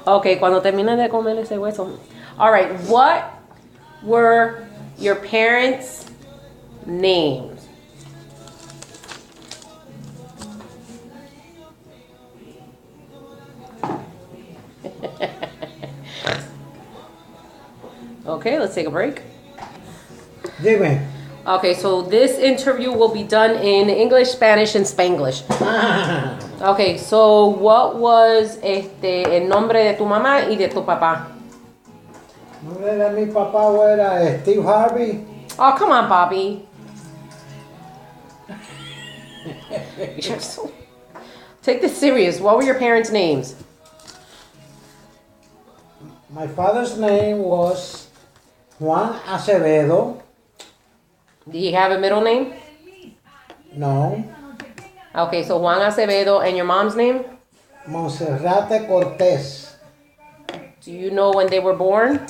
Okay, cuando termine de comer ese hueso. All right, what were your parents' names? Okay, let's take a break. Dime. Okay, so this interview will be done in English, Spanish, and Spanglish. Okay, so what was el nombre de tu mamá y de tu papá? No era mi papá o era Steve Harvey. Oh, come on, Bobby. You're so- Take this serious. What were your parents' names? My father's name was Juan Acevedo. Do you have a middle name? No. Okay, so Juan Acevedo, and your mom's name? Monserrate Cortés. Do you know when they were born?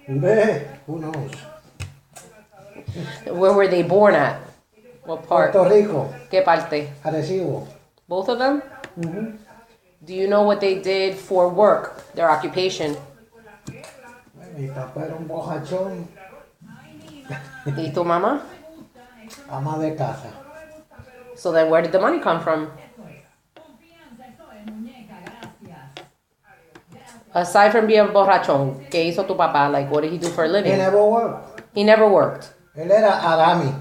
Who knows? Where were they born at? What part? Puerto Rico. ¿Qué parte? Arecibo. Both of them? Mhm. Do you know what they did for work, their occupation? Mi papá era un bojachón, ¿Y tu mamá? ama de casa. So then where did the money come from? Aside from being borrachón, ¿qué hizo tu papá? Like, what did he do for a He living? never worked. He never worked. Él era Arami.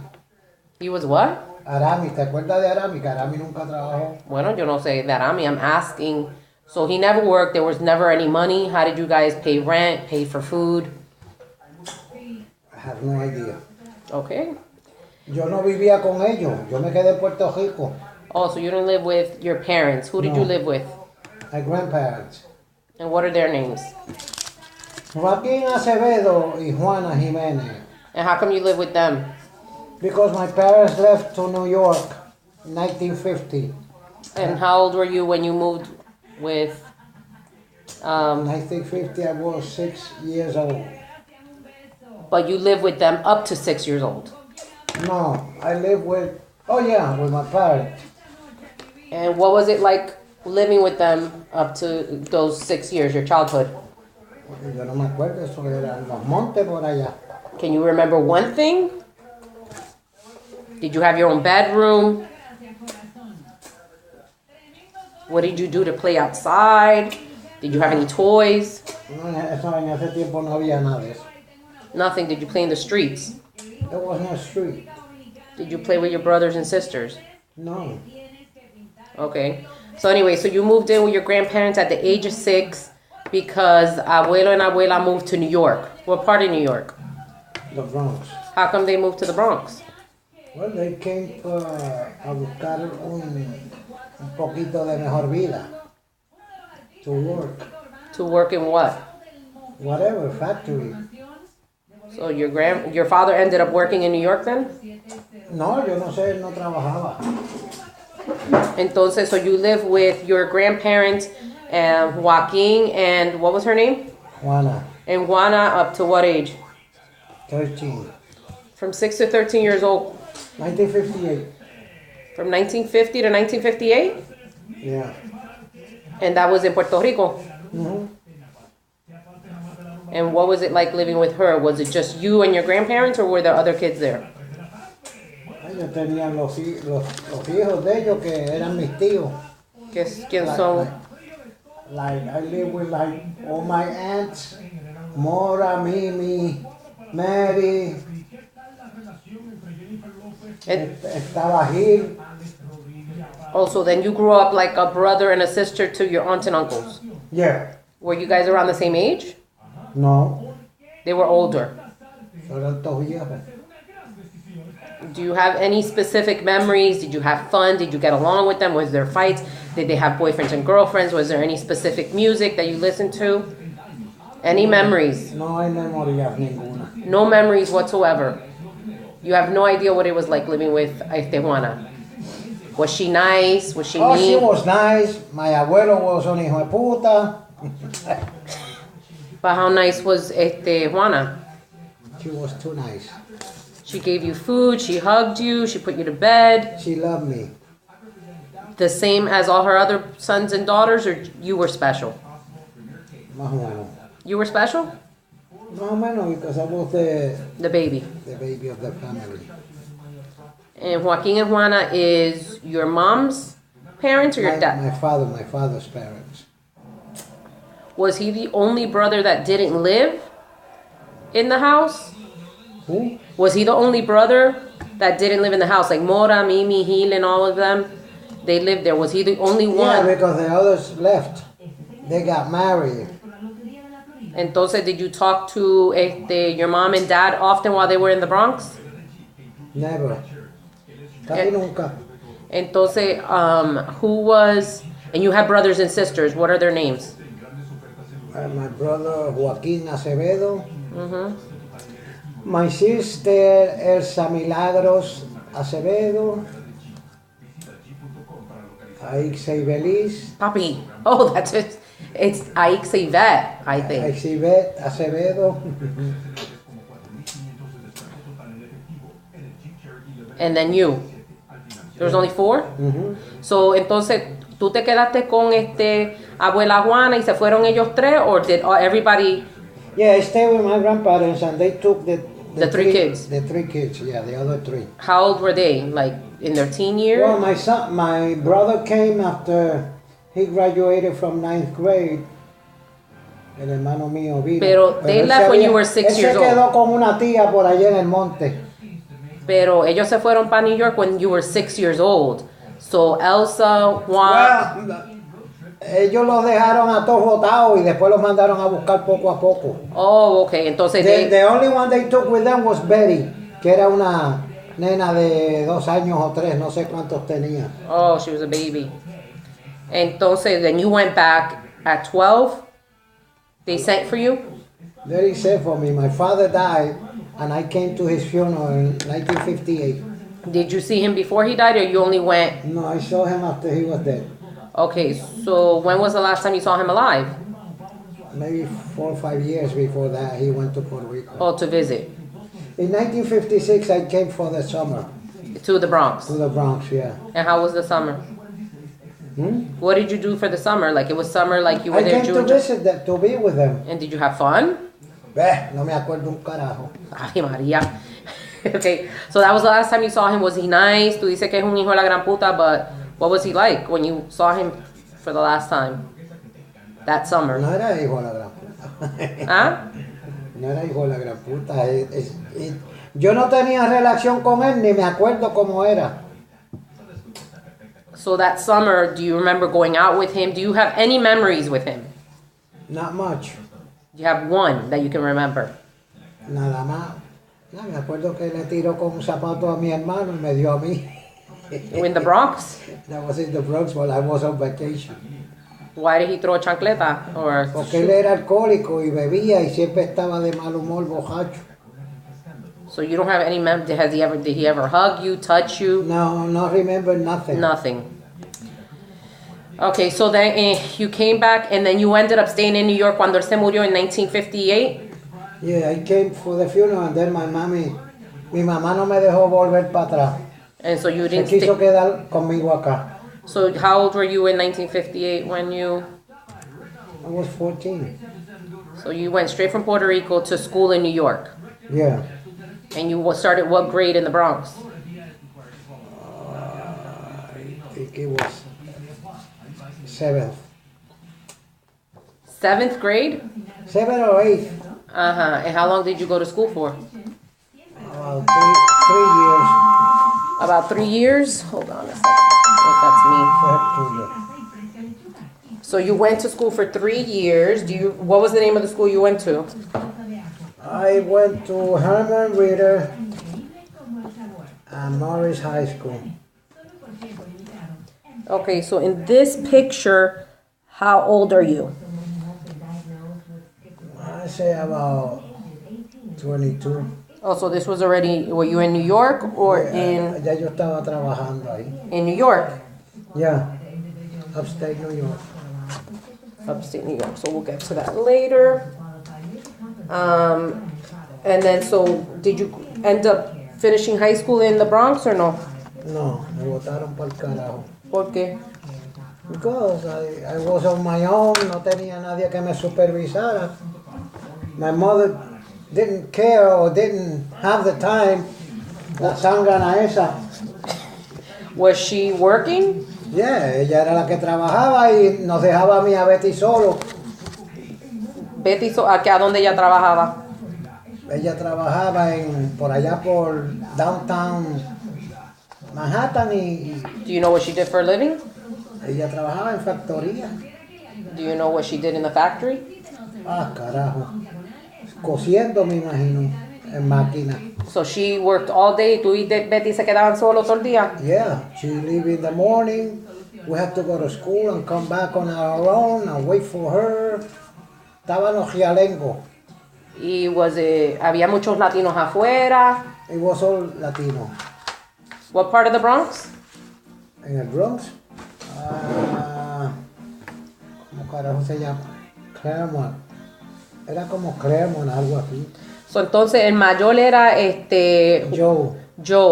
He was what? Arami, ¿te acuerdas de Arami? Que Arami nunca trabajó. Bueno, yo no sé that I'm asking. So he never worked. There was never any money. How did you guys pay rent, pay for food? I have no idea. Okay. Yo no vivía con ellos. Yo me quedé en Puerto Rico. Oh, so you don't live with your parents. Who did No. you live with? My grandparents. And what are their names? Joaquín Acevedo y Juana Jiménez. And how come you live with them? Because my parents left to New York in 1950. And how old were you when you moved with... 1950, I was 6 years old. But you lived with them up to 6 years old. No, I live with, with my parents. And what was it like living with them up to those 6 years, your childhood? Yo no me acuerdo, eso eran los montes por allá. Can you remember one thing? Did you have your own bedroom? What did you do to play outside? Did you have any toys? No, en ese tiempo no había nada de eso. Nothing. Did you play in the streets? There was no street. Did you play with your brothers and sisters? No. Okay. So anyway, so you moved in with your grandparents at the age of 6 because abuelo and abuela moved to New York. What part of New York? The Bronx. How come they moved to the Bronx? Well, they came a buscar un poquito de mejor vida. To work. To work in what? Whatever, factory. So your father ended up working in New York then? No, yo no sé, él no trabajaba. Entonces, so you live with your grandparents and Joaquin and what was her name? Juana, And Juana up to what age? 13. From 6 to 13 years old. 1958. From 1950 to 1958? Yeah. And that was in Puerto Rico. Mhm. And what was it like living with her? Was it just you and your grandparents or were there other kids there? Ellos tenían los hijos de ellos que eran mis tíos. ¿Quién son? Like I live with like all my aunts, Mora, Mimi, Mary, estaba Gil. Also, then you grew up like a brother and a sister to your aunts and uncles. Yeah. Were you guys around the same age? No. They were older. Eran todos viejos. Do you have any specific memories? Did you have fun? Did you get along with them? Was there fights? Did they have boyfriends and girlfriends? Was there any specific music that you listened to? Any memories? No hay memorias ninguna. No memories whatsoever. You have no idea what it was like living with Juana. Was she nice? Was she Oh, she mean? was nice. My abuelo was un hijo de puta. But how nice was Juana? She was too nice. She gave you food, she hugged you, she put you to bed. She loved me. The same as all her other sons and daughters, or you were special? Más o menos. You were special? Más o menos because I was The baby. the baby of the family. And Joaquin and Juana is your mom's parents or your dad? My father's parents. Was he the only brother that didn't live in the house? Who? Was he the only brother that didn't live in the house? Like Mora, Mimi, Gil, and all of them? They lived there. Was he the only Yeah, one? because the others left. They got married. Entonces, did you talk to your mom and dad often while they were in the Bronx? Never. Casi nunca. Entonces, who was... And you have brothers and sisters. What are their names? My brother Joaquín Acevedo. Mm-hmm. My sister Elsa Milagros Acevedo. Aixa Ibeliz. Papi. Oh, that's it. It's Aixa Yvette, I think. Aixa Yvette Acevedo. And then you. There was only 4? Mhm. So, entonces, ¿tú te quedaste con abuela Juana y se fueron ellos 3? Or did everybody... Yeah, I stayed with my grandparents and they took the The three kids. The 3 kids, yeah, the other 3. How old were they? Like, in their teen years? Well, my brother came after he graduated from 9th grade. El hermano mío vino. Pero they él left se when you were 6 years Él se quedó old. con una tía por allá en el monte. Pero ellos se fueron para New York when you were 6 years old. So, Elsa, Juan... Well, ellos los dejaron a todos botados y después los mandaron a buscar poco a poco. Oh, okay. Entonces, The only one they took with them was Betty, que era una nena de 2 años o 3, no sé cuántos tenía. Oh, she was a baby. Entonces, then you went back at 12? They sent for you? Very sad for me. My father died and I came to his funeral in 1958. Did you see him before he died or you only went... No, I saw him after he was dead. Okay, so when was the last time you saw him alive? Maybe 4 or 5 years before that, he went to Puerto Rico. Oh, to visit. In 1956, I came for the summer To the Bronx. to the Bronx, yeah. And how was the summer? What did you do for the summer? Like, it was summer, like you were I there came to June. visit them, to be with them. And did you have fun? No me acuerdo un carajo. Ay, María. Okay, so that was the last time you saw him. Was he nice? Tú dices que es un hijo de la gran puta, but what was he like when you saw him for the last time? That summer. No era hijo de la gran puta. ¿Ah? No era hijo de la gran puta. Yo no tenía relación con él, ni me acuerdo cómo era. So that summer, do you remember going out with him? Do you have any memories with him? Not much. You have one that you can remember. Nada más. No, me acuerdo que le tiró con un zapato a mi hermano y me dio a mí. In the Bronx? That was in the Bronx while I was on vacation. Why did he throw a chancleta? Or Porque él era alcohólico y bebía y siempre estaba de mal humor, borracho. so you don't have any did he ever hug you, touch you? No, no remember nothing. Nothing. Okay, so then you came back and then you ended up staying in New York cuando él se murió in 1958. Yeah, I came for the funeral and then mi mamá no me dejó volver para atrás. And so you Se didn't quiso stay. quedar conmigo acá. So how old were you in 1958 when you... I was 14. So you went straight from Puerto Rico to school in New York. Yeah. And you started what grade in the Bronx? I think it was 7th. 7th grade? 7th or 8th. Uh-huh. And how long did you go to school for? About 3 years. About 3 years? Hold on a second. Wait, that's me. So you went to school for 3 years. What was the name of the school you went to? I went to Herman Ritter and Morris High School. Okay, so in this picture, how old are you? I say about 22. Oh, so this was already, were you in New York or in Ya yo estaba trabajando ahí. New York? Yeah, upstate New York. Upstate New York, so we'll get to that later. And then, so did you end up finishing high school in the Bronx or no? No, me botaron para el carajo. ¿Por qué? Because I was on my own, no tenía nadie que me supervisara. My mother didn't care or didn't have the time. La zángana esa. Was she working? Yeah, ella era la que trabajaba y nos dejaba a mí a Betty solo. Betty, ¿a dónde ella trabajaba? Ella trabajaba por allá por downtown Manhattan y Do you know what she did for a living? ella trabajaba en factoría. Do you know what she did in the factory? Ah, carajo. Cosiendo, me imagino, en máquina. So she worked all day. ¿Tú y Betty se quedaban solos todo el día? Yeah, she leave in the morning. We have to go to school and come back on our own and wait for her. Estábamos realengo. Y había muchos latinos afuera. It was all Latino. What part of the Bronx? En el Bronx. ¿Cómo carajo se llama? Claremont. Era como Claremont, algo así. So, entonces el mayor era Joe.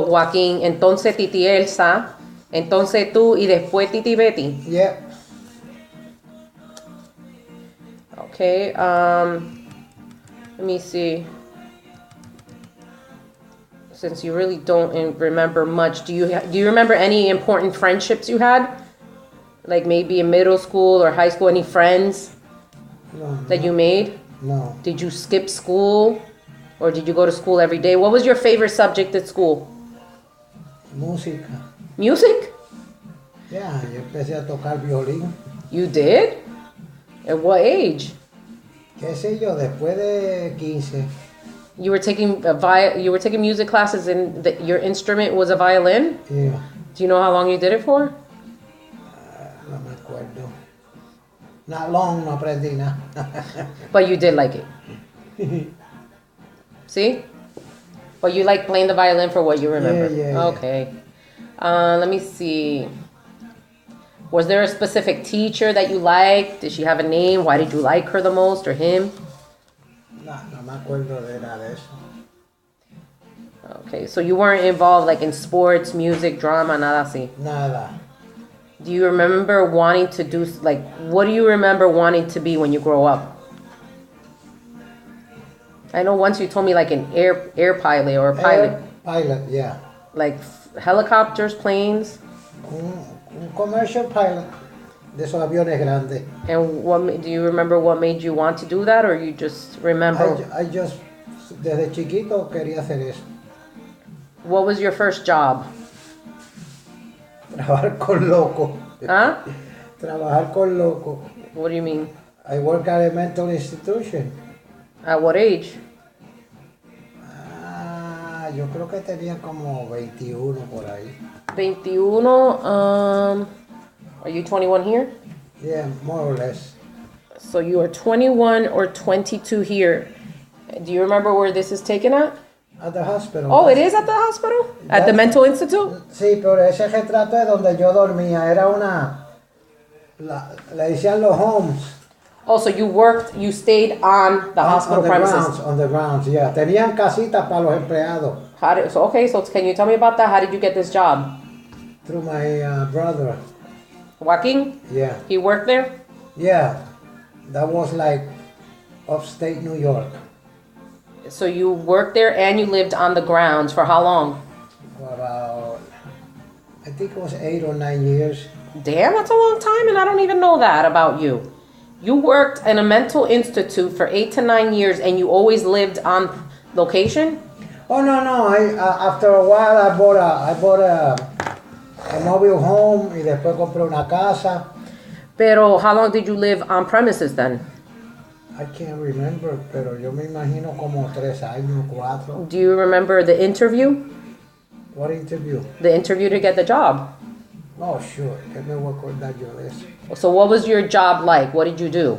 Joaquín, entonces Titi Elsa, entonces tú y después Titi Betty. Yeah. Okay, let me see. Since you really don't remember much, do you remember any important friendships you had? Like maybe in middle school or high school, any friends that you made? No. Did you skip school? Or did you go to school every day? What was your favorite subject at school? Música. Music? Yeah, yo empecé a tocar violín. You did? At what age? ¿Qué sé yo? Después de 15. You were taking music classes and your instrument was a violin? Yeah. Do you know how long you did it for? No me acuerdo. Not long, no aprendí nada. But you did like it. See? But you like playing the violin for what you remember. Yeah. Okay. Let me see. Was there a specific teacher that you liked? Did she have a name? Why did you like her the most or him? No me acuerdo de nada de eso. Okay, so you weren't involved like in sports, music, drama, nada así. Nada. Do you remember wanting to do, like, what do you remember wanting to be when you grow up? I know once you told me like an air pilot or a pilot. Pilot, yeah. Like helicopters, planes. Un commercial pilot de esos aviones grandes. And do you remember what made you want to do that, or you just remember? I just, desde chiquito quería hacer eso. What was your first job? Trabajar con loco. Huh? Trabajar con loco. What do you mean? I work at a mental institution. At what age? Yo creo que tenía como 21 por ahí. 21. Are you 21 here? Yeah, more or less. So you are 21 or 22 here. Do you remember where this is taken at? At the hospital. Oh, it is at the hospital? At the mental institute? Sí, pero ese retrato es donde yo dormía. Era le decían los homes. Oh, so you stayed on the hospital premises. On the grounds, yeah. Tenían casitas para los empleados. So can you tell me about that? How did you get this job? Through my brother. Joaquin? Yeah. He worked there? Yeah. That was like upstate New York. So you worked there and you lived on the grounds for how long? For about, I think it was 8 or 9 years. Damn, that's a long time, and I don't even know that about you. You worked in a mental institute for 8 to 9 years, and you always lived on location? Oh no! After a while, I bought a mobile home y después compré una casa. Pero how long did you live on premises then? I can't remember, pero yo me imagino como 3 años, 4. Do you remember the interview? What interview? The interview to get the job. Oh, sure. Que me voy a acordar yo de eso. So what was your job like? What did you do?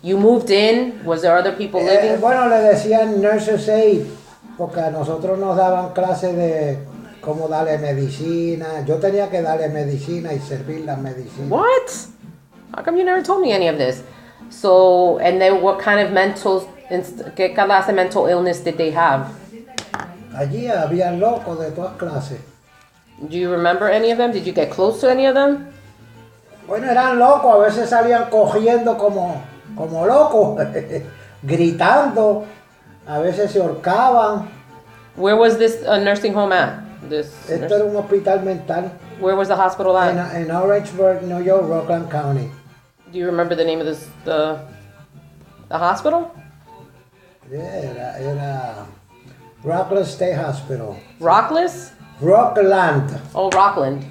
You moved in? Was there other people living? Bueno, le decían nurse's aid, porque a nosotros nos daban clases de cómo darle medicina. Yo tenía que darle medicina y servir la medicina. What? How come you never told me any of this? So, and then what kind of ¿qué clase de mental illness did they have? Allí había locos de todas clases. Do you remember any of them? Did you get close to any of them? Bueno, eran locos, a veces salían cogiendo como locos, gritando, a veces se ahorcaban. Where was this nursing home at? Esto era un hospital mental Where was the hospital at? en Orangeburg, New York, Rockland County. Do you remember the name of the hospital? Yeah, era Rockland State Hospital. Rockless? Rockland. Oh, Rockland.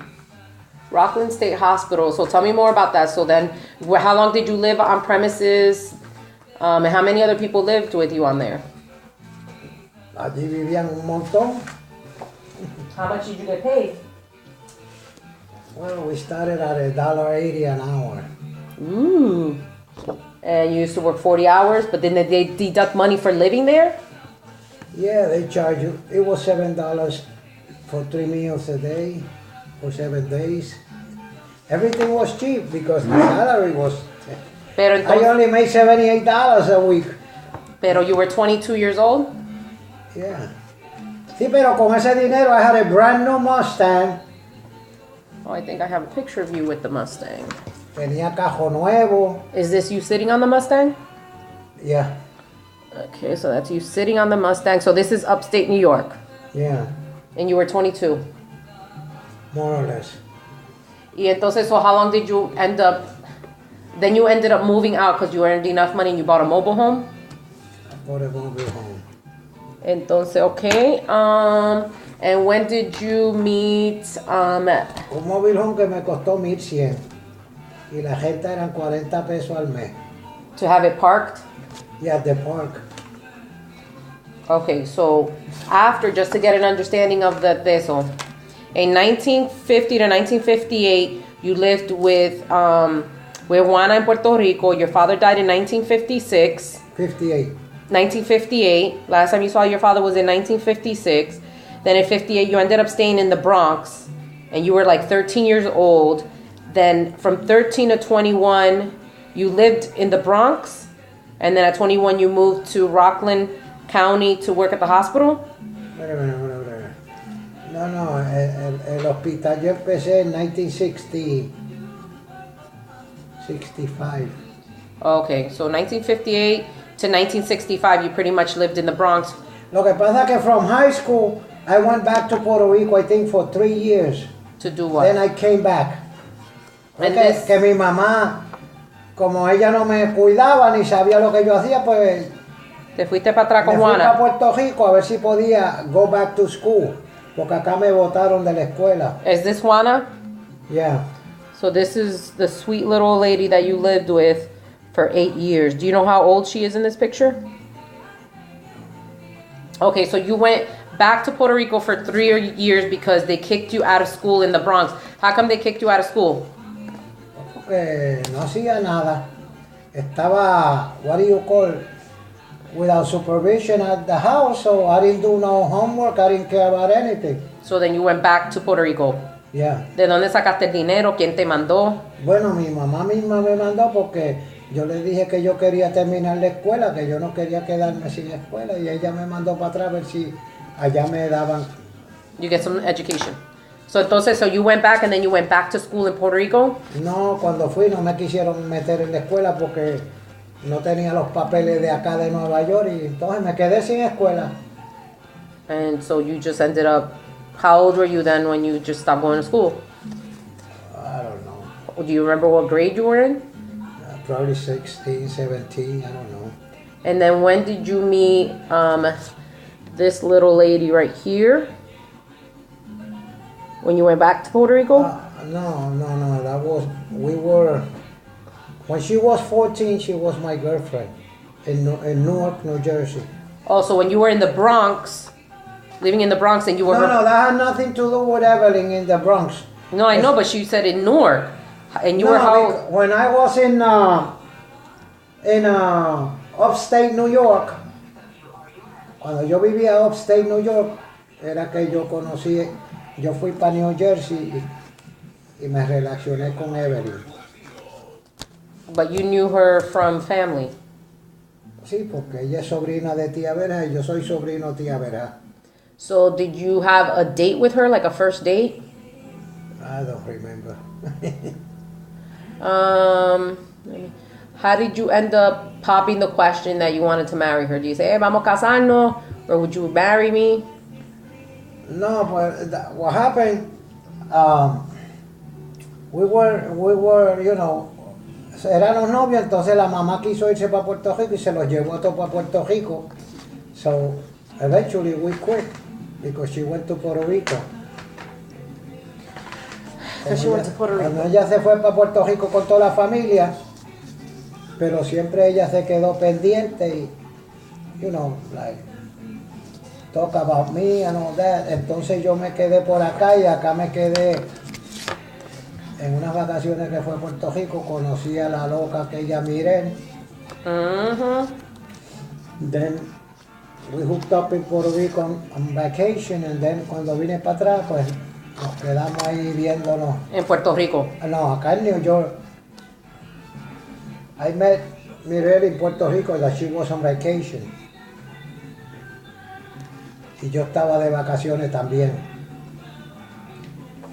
Rockland State Hospital. So tell me more about that. So then, how long did you live on premises? And how many other people lived with you on there? Allí vivían un montón. How much did you get paid? Well, we started at $1.80 an hour. Ooh. And you used to work 40 hours, but then they deduct money for living there? Yeah, they charge you. It was $7 for 3 meals a day for 7 days. Everything was cheap because the salary was. Pero I entonces, only made $78 a week. pero you were 22 years old? Yeah. Sí, pero con ese dinero I had a brand new Mustang. Oh, I think I have a picture of you with the Mustang. Tenía cajo nuevo. Is this you sitting on the Mustang? Yeah, Okay, so that's you sitting on the Mustang. So this is upstate New York, yeah, and you were 22. more or less. Y entonces, so how long did you end up? Then you ended up moving out because you earned enough money and you bought a mobile home. I bought a mobile home. Entonces, okay. And when did you meet? Un mobile home que me costó 1,100 y la gente eran 40 pesos al mes. To have it parked. Y at the park. Okay, so after, just to get an understanding of the peso, in 1950 to 1958, you lived with Juana in Puerto Rico. Your father died in 1956. 58. 1958. Last time you saw your father was in 1956. Then in 58, you ended up staying in the Bronx, and you were like 13 years old. Then from 13 to 21, you lived in the Bronx, and then at 21, you moved to Rockland County to work at the hospital. Wait a minute. No, el hospital yo empecé en 1965. Okay, so 1958 to 1965, you pretty much lived in the Bronx. Lo que pasa que from high school, I went back to Puerto Rico, I think, for 3 years. To do what? Then I came back. And Okay, this- que mi mamá, como ella no me cuidaba ni sabía lo que yo hacía, pues Te fuiste para atrás me con fui para Juana. Puerto Rico a ver si podía go back to school, porque acá me botaron de la escuela. Is this Juana? Yeah. So this is the sweet little lady that you lived with for 8 years. Do you know how old she is in this picture? Okay, so you went back to Puerto Rico for 3 years because they kicked you out of school in the Bronx. How come they kicked you out of school? Porque no hacía nada. Estaba, what do you call, without supervision at the house, so I didn't do no homework, I didn't care about anything. So then you went back to Puerto Rico. Yeah. ¿De dónde sacaste el dinero? ¿Quién te mandó? Bueno, mi mamá misma me mandó porque yo le dije que yo quería terminar la escuela, que yo no quería quedarme sin escuela, y ella me mandó para atrás a ver si allá me daban. You get some education. So entonces, so you went back and then you went back to school in Puerto Rico? No, cuando fui no me quisieron meter en la escuela porque no tenía los papeles de acá de Nueva York y entonces me quedé sin escuela. And so you just ended up, how old were you then when you just stopped going to school? I don't know, Do you remember what grade you were in? probably 16, 17, I don't know. And then when did you meet this little lady right here? When you went back to Puerto Rico? No, that was, when she was 14, she was my girlfriend in Newark, New Jersey. Also, when you were in the Bronx, living in the Bronx, and you were... No, that had nothing to do with Evelyn in the Bronx. No, I know, but she said in Newark. And you were how... When I was in upstate New York, cuando yo vivía upstate New York, era que yo conocí, yo fui para New Jersey y me relacioné con Evelyn. But you knew her from family. Sí, porque ella es sobrina de tía Verja y yo soy sobrino de tía Verja. So did you have a date with her, like a first date? I don't remember. How did you end up popping the question that you wanted to marry her? Do you say, hey, vamos a casarnos? Or would you marry me? No, pues, what happened, we were, you know, eran los novios, entonces la mamá quiso irse para Puerto Rico y se los llevó a todos para Puerto Rico. So, eventually we quit because she went to Puerto Rico. Cuando ella se fue para Puerto Rico con toda la familia, pero siempre ella se quedó pendiente y, you know, like, talk about me and all that. Entonces yo me quedé por acá y acá me quedé en unas vacaciones que fue a Puerto Rico, conocí a la loca aquella Miren. Then we hooked up in Puerto Rico on vacation, and then cuando vine para atrás, pues nos quedamos ahí viéndonos. En Puerto Rico. No, acá en New York. I met Mirel in Puerto Rico that she was on vacation. Y yo estaba de vacaciones también.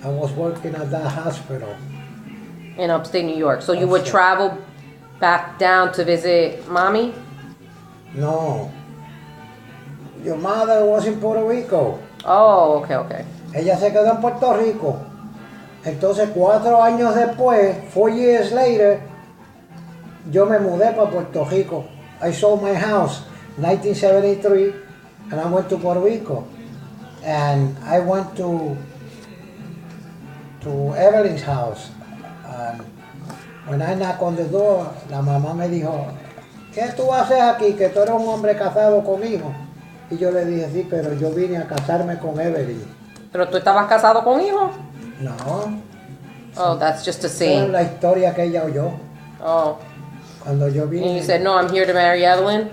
I was working at that hospital. In upstate New York. So you would travel back down to visit mommy? No. Your mother was in Puerto Rico. Oh, okay. Ella se quedó en Puerto Rico. Entonces 4 años después, 4 years later, yo me mudé para Puerto Rico. I sold my house 1973 and I went to Puerto Rico. And I went to Evelyn's house. And when I knocked on the door, la mamá me dijo, ¿qué tú haces aquí? Que tú eres un hombre casado con hijos. Y yo le dije, sí, pero yo vine a casarme con Evelyn. ¿Pero tú estabas casado con hijos? No. Oh, that's just a Esa es saying. la historia que ella oyó. Oh. Cuando yo vine. And you said, no, I'm here to marry Evelyn?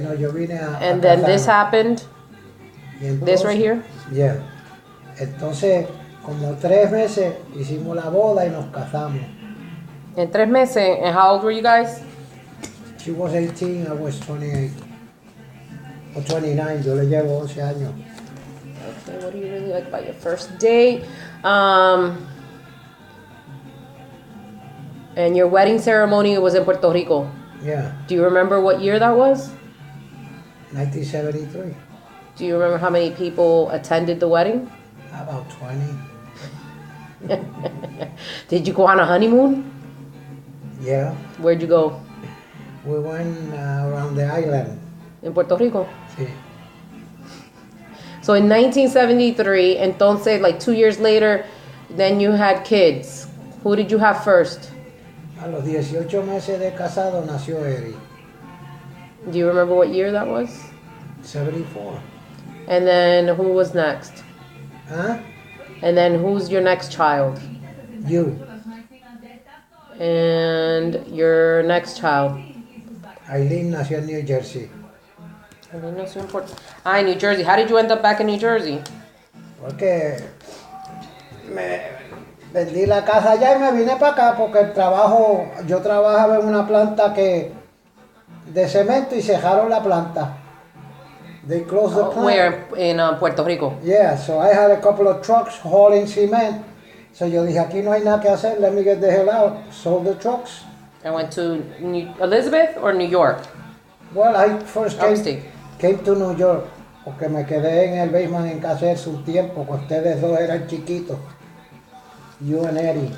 No, yo vine a And then casarme. this happened? Y entonces, This right here? Yeah. Entonces, como 3 meses hicimos la boda y nos casamos. In 3 meses. And how old were you guys? She was 18, I was 28. O 29, yo le llevo 11 años. Okay, what do you really like about your first date? And your wedding ceremony was in Puerto Rico. Yeah, Do you remember what year that was? 1973. Do you remember how many people attended the wedding? About 20. Did you go on a honeymoon? Yeah, Where'd you go? we went around the island. In Puerto Rico. Sí. So in 1973, entonces, like 2 years later, then you had kids. Who did you have first? A los 18 meses de casado nació Eri. Do you remember what year that was? 74. And then who was next? Huh? And then who's your next child? You. And your next child? Aileen nació en New Jersey. New Jersey. How did you end up back in New Jersey? Porque me vendí la casa allá y me vine para acá porque yo trabajaba en una planta de cemento y cerraron la planta. They closed the plant. Where? In Puerto Rico. Yeah, so I had a couple of trucks hauling cement. So yo dije, aquí no hay nada que hacer, let me get the hell out. Sold the trucks. I went to Elizabeth or New York? Well, I first Upstate. came to New York porque me quedé en el basement en Cacerse un tiempo, que ustedes dos eran chiquitos. You and Eddie.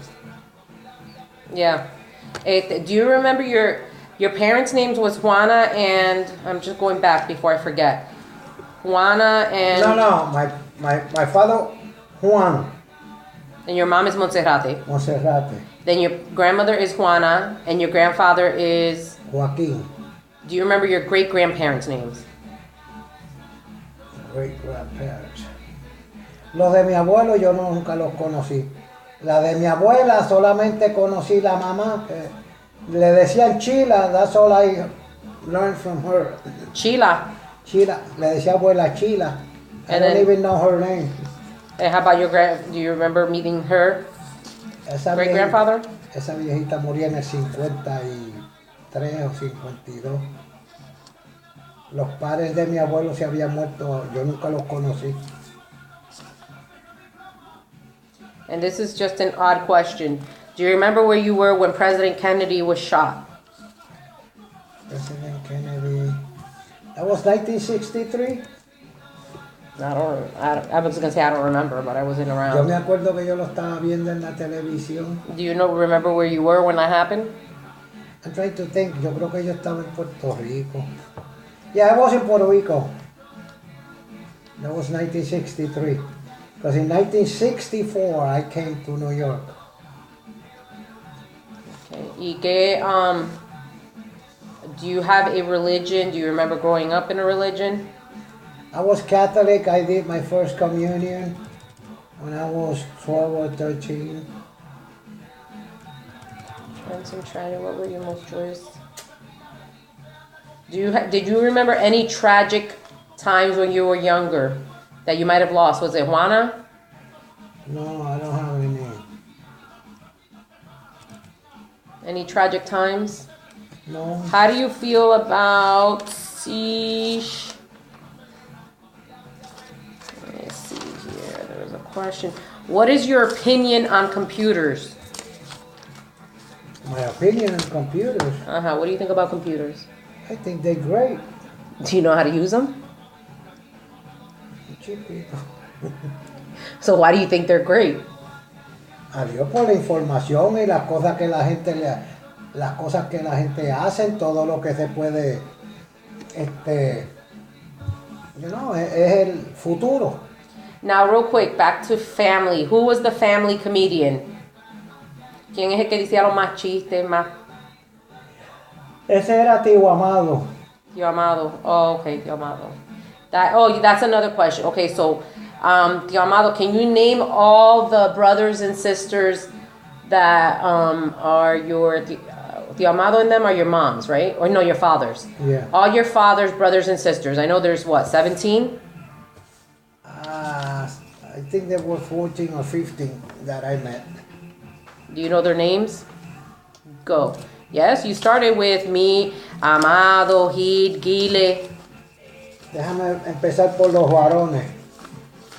Yeah. Do you remember your parents' names was Juana and I'm just going back before I forget. Juana and No, my father, Juan and your mom is Monserrate. Monserrate, Then your grandmother is Juana and your grandfather is. Joaquín, Do you remember your great grandparents' names? great grandparents. Los de mi abuelo yo nunca los conocí. La de mi abuela solamente conocí la mamá, que le decían Chila, that's all I learned from her. Sheila. Chila, le decía abuela Chila. I And don't then- even know her name. And how about your do you remember meeting her Esa great viejita- grandfather? Esa viejita murió en el 53 o 52. Los padres de mi abuelo se habían muerto, yo nunca los conocí. And this is just an odd question. Do you remember where you were when President Kennedy was shot? President Kennedy. That was 1963. I was gonna say I don't remember, but I wasn't Yo around. me acuerdo que yo lo estaba viendo en la televisión. Do you remember where you were when that happened? I'm trying to think. Yo creo que yo estaba en Puerto Rico. Yeah, I was in Puerto Rico. That was 1963. Because in 1964 I came to New York. Okay. ¿Y qué, do you have a religion? Do you remember growing up in a religion? I was Catholic. I did my first communion when I was 12 or 13. What were you most joyous? Did you remember any tragic times when you were younger that you might have lost? Was it Juana? No, I don't have any. Any tragic times? No. How do you feel about Let me see here. There was a question. What is your opinion on computers? My opinion on computers. What do you think about computers? I think they're great. Do you know how to use them? Chiquito. So why do you think they're great? Adiós por la información y las cosas que la gente hace, todo lo que se puede, es el futuro. Now, real quick, back to family. Who was the family comedian? ¿Quién es el que decía los más chistes, más? Ese era Tío Amado. Tío Amado. Oh, okay, Tío Amado. That's another question. Okay, so, Tío Amado, can you name all the brothers and sisters that are your Tío Amado and them are your moms, right? Or no, your fathers. Yeah. All your father's brothers and sisters. I know there's what, 17? I think there were 14 or 15 that I met. Do you know their names? Go. Yes, you started with me, Amado, Hid, Guile. Déjame empezar por los varones.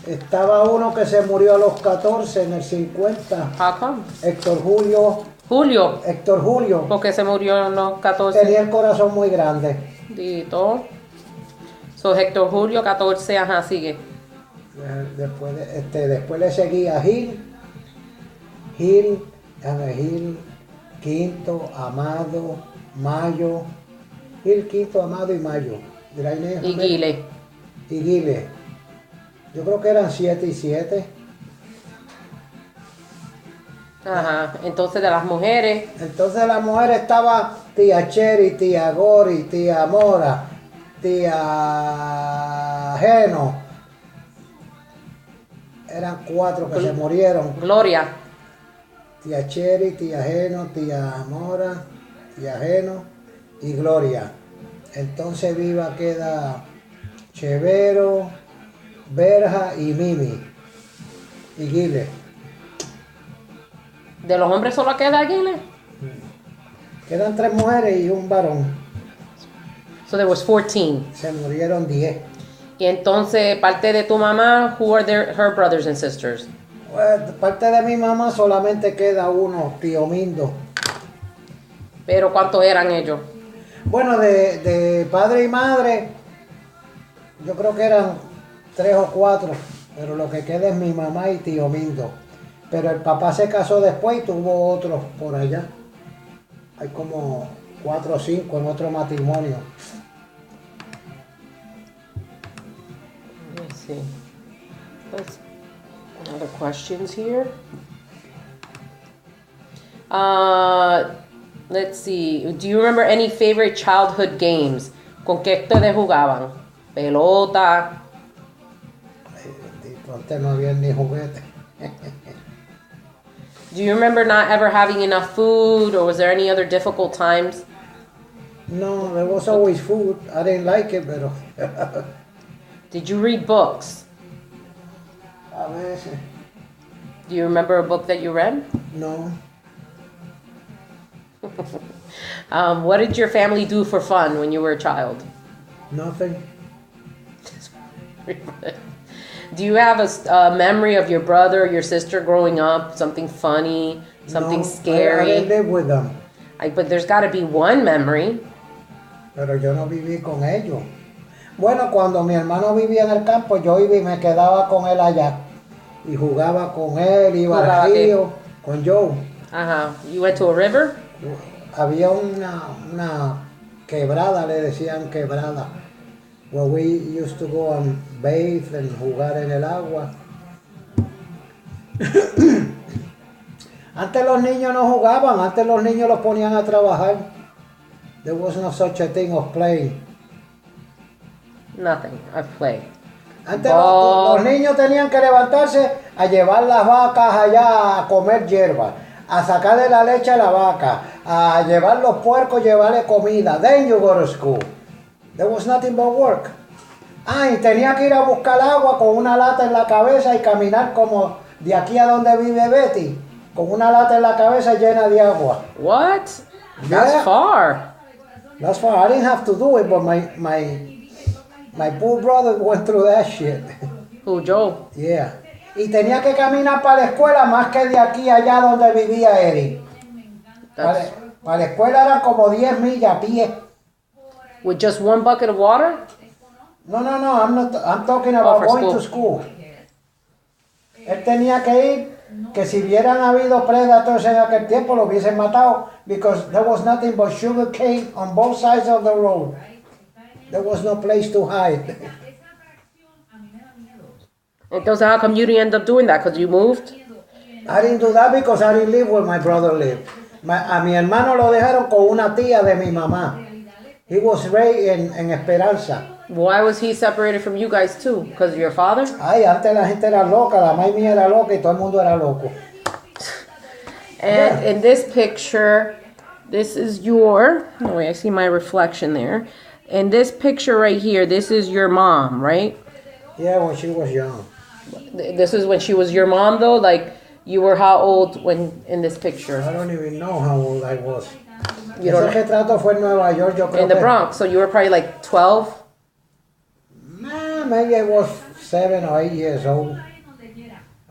Estaba uno que se murió a los 14 en el 50. How come? Héctor Julio. Julio. Héctor Julio. Porque se murió en los 14. Tenía el corazón muy grande. Dito. So, Héctor Julio, 14, ajá, sigue. Después le seguía Gil, Quinto, Amado, Mayo. Gil, Quinto, Amado y Mayo. Y Guile. Y Guile. Yo creo que eran 7 y 7. Ajá. Entonces, de las mujeres. Entonces la mujer estaba tía Cheri, tía Gori, tía Mora, tía Geno. Eran 4 que se murieron. Gloria. Tía Cheri, tía Geno, tía Mora, tía Geno y Gloria. Entonces viva queda Chevero, Berja y Mimi y Guile. ¿De los hombres solo queda Guile? Quedan 3 mujeres y un varón. So there was 14. Se murieron 10. Y entonces, parte de tu mamá, who are her brothers and sisters? Pues, de parte de mi mamá solamente queda uno, tío Mindo. Pero ¿cuántos eran ellos? Bueno, de padre y madre, yo creo que eran 3 o 4, pero lo que queda es mi mamá y tío Mindo. Pero el papá se casó después y tuvo otros por allá. Hay como 4 o 5 en otro matrimonio. Let's see. Other questions here. Let's see. Do you remember any favorite childhood games? ¿Con qué ustedes jugaban? Pelota. Antes no había ni juguete. Do you remember not ever having enough food, or was there any other difficult times? No, there was always food. I didn't like it, pero Did you read books? a veces Do you remember a book that you read? no. What did your family do for fun when you were a child? Nothing. Do you have a memory of your brother or your sister growing up? Something funny, Something No, scary. I didn't live with them. But there's got to be one memory. Pero yo no viví con ellos. Bueno, cuando mi hermano vivía en el campo, yo iba y me quedaba con él allá. Y jugaba con él, iba ¿Jugaba al qué? río, con Joe. Ajá. You went to a river? Había una quebrada, le decían quebrada. Where we used to go and bathe and jugar en el agua. Antes los niños no jugaban, antes los niños los ponían a trabajar. There was no such a thing of playing. Nothing. I play. Antes los niños tenían que levantarse a llevar las vacas allá a comer hierba, a sacarle la leche a la vaca, a llevar los puercos, llevarle comida. Then you go to school. There was nothing but work. Y tenía que ir a buscar agua con una lata en la cabeza y caminar como de aquí a donde vive Betty, con una lata en la cabeza llena de agua. What? That's Yeah. far. That's fine. I didn't have to do it, but my poor brother went through that shit. Who, Joe? Yeah. Y tenía que caminar para la escuela más que de aquí a allá donde vivía Eric. That's, Para la escuela eran como 10 millas a pie. with just one bucket of water? No, I'm talking about for going to school. Él tenía que ir, que si hubieran habido predators en aquel tiempo lo hubiesen matado, because there was nothing but sugar cane on both sides of the road. There was no place to hide. Entonces, how come you didn't end up doing that? Because you moved? I didn't do that because I didn't live where my brother lived. A mi hermano lo dejaron con una tía de mi mamá. He was raised en Esperanza. Why was he separated from you guys too? Because of your father? Ay, antes la gente era loca, la mamá mía era loca y todo el mundo era loco. And in this picture, this is your, oh wait, I see my reflection there. In this picture right here, this is your mom, right? Yeah, when she was young. This is when she was your mom though? Like, you were how old when in this picture? I don't even know how old I was. You Ese don't know? retrato fue en Nueva York, yo creo In the que... Bronx, so you were probably like 12? Nah, maybe I was 7 or 8 years old.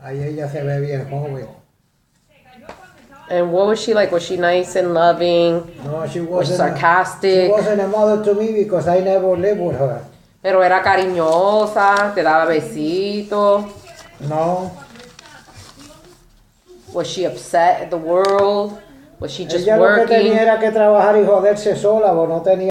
Ahí ella se ve bien joven. And what was she like? Was she nice and loving? No, she Was she wasn't. sarcastic? She wasn't a mother to me because I never lived with her. Pero era cariñosa, te daba besitos. No. Was she upset at the world? Was she just Ella lo que tenía working? era que trabajar y joderse sola, porque no tenía